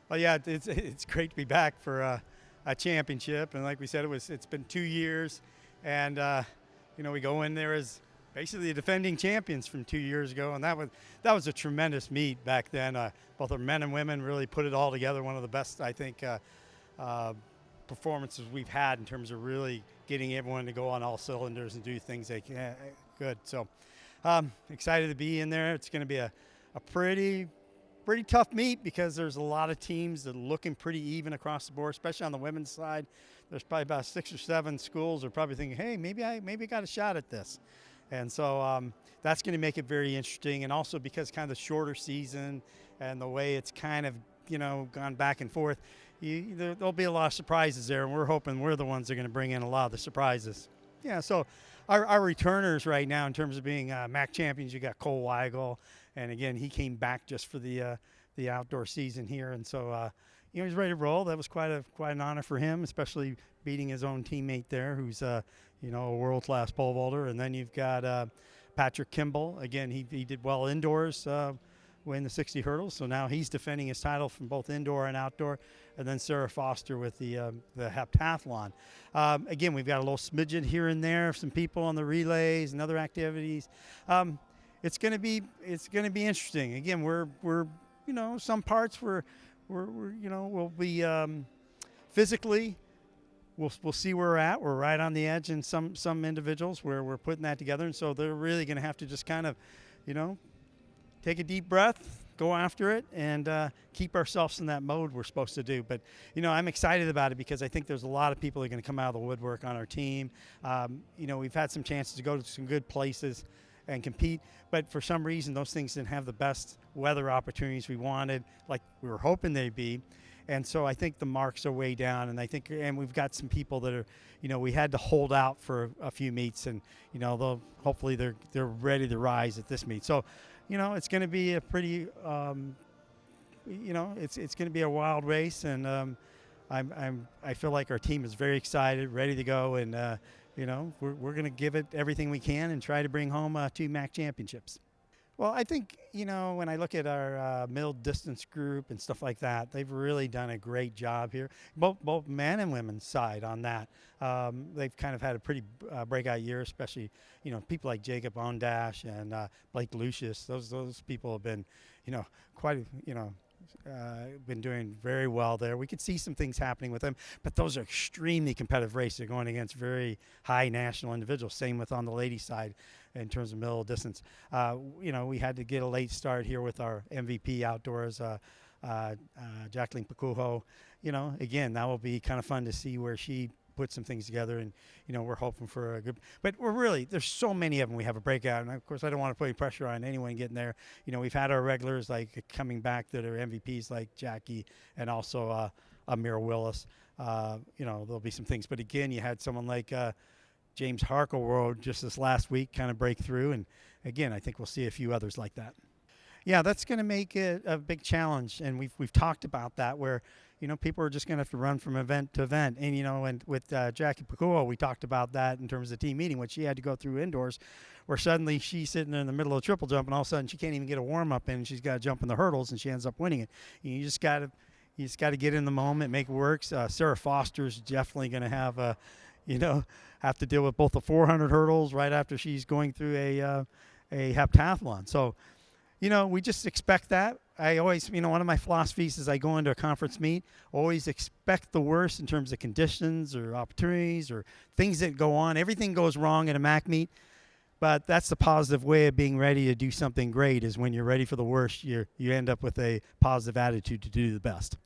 Well, yeah, it's great to be back for a championship, and like we said, it's been 2 years, and we go in there as basically the defending champions from 2 years ago, and that was a tremendous meet back then. Both our men and women really put it all together. One of the best, I think, performances we've had in terms of really getting everyone to go on all cylinders and do things they can. Good. So excited to be in there. It's going to be a pretty tough meet because there's a lot of teams that are looking pretty even across the board, especially on the women's side. There's probably about 6 or 7 schools that are probably thinking, hey, maybe I got a shot at this. And so that's going to make it very interesting. And also because kind of the shorter season and the way it's kind of, gone back and forth, there'll be a lot of surprises there. And we're hoping we're the ones that are going to bring in a lot of the surprises. Yeah, so our returners right now in terms of being MAC champions, you got Cole Weigel. And again, he came back just for the outdoor season here. And so, he's ready to roll. That was quite an honor for him, especially beating his own teammate there, who's a world-class pole vaulter. And then you've got Patrick Kimball. Again, he did well indoors, win the 60 hurdles. So now he's defending his title from both indoor and outdoor. And then Sarah Foster with the heptathlon. Again, we've got a little smidgen here and there, some people on the relays and other activities. It's going to be interesting. Again, we're some parts we'll be physically. We'll see where we're at. We're right on the edge in some individuals where we're putting that together, and so they're really going to have to just kind of, take a deep breath, go after it, and keep ourselves in that mode we're supposed to do. But, I'm excited about it because I think there's a lot of people that are going to come out of the woodwork on our team. We've had some chances to go to some good places and compete, but for some reason those things didn't have the best weather opportunities we wanted, like we were hoping they'd be. And so I think the marks are way down, and we've got some people that are, we had to hold out for a few meets, and hopefully they're ready to rise at this meet. So, it's going to be a pretty, it's going to be a wild race, and I feel like our team is very excited, ready to go, and we're going to give it everything we can and try to bring home 2 MAC championships. Well, I think, when I look at our middle distance group and stuff like that, they've really done a great job here, both men and women's side on that. They've kind of had a pretty breakout year, especially, people like Jacob Ondash and Blake Lucius. Those people have been, been doing very well there. We could see some things happening with them, but those are extremely competitive races. They're going against very high national individuals. Same with on the ladies' side in terms of middle distance. We had to get a late start here with our MVP outdoors, Jacqueline Pacujo. Again, that will be kind of fun to see where she put some things together, and we're hoping for a good, but there's so many of them. We have a breakout, and of course I don't want to put any pressure on anyone getting there. We've had our regulars like coming back that are MVPs like Jackie and also Amir Willis. There'll be some things, but again, you had someone like James Harkleroad just this last week kind of break through, and again I think we'll see a few others like that. Yeah, that's going to make it a big challenge, and we've talked about that where people are just going to have to run from event to event. And, and with Jackie Pacuo, we talked about that in terms of the team meeting, when she had to go through indoors, where suddenly she's sitting in the middle of a triple jump, and all of a sudden she can't even get a warm-up in, and she's got to jump in the hurdles, and she ends up winning it. You just got to get in the moment, make it work. Sarah Foster's definitely going to have have to deal with both the 400 hurdles right after she's going through a heptathlon. So, we just expect that. I always, one of my philosophies is I go into a conference meet, always expect the worst in terms of conditions or opportunities or things that go on. Everything goes wrong in a MAC meet, but that's the positive way of being ready to do something great, is when you're ready for the worst, you end up with a positive attitude to do the best.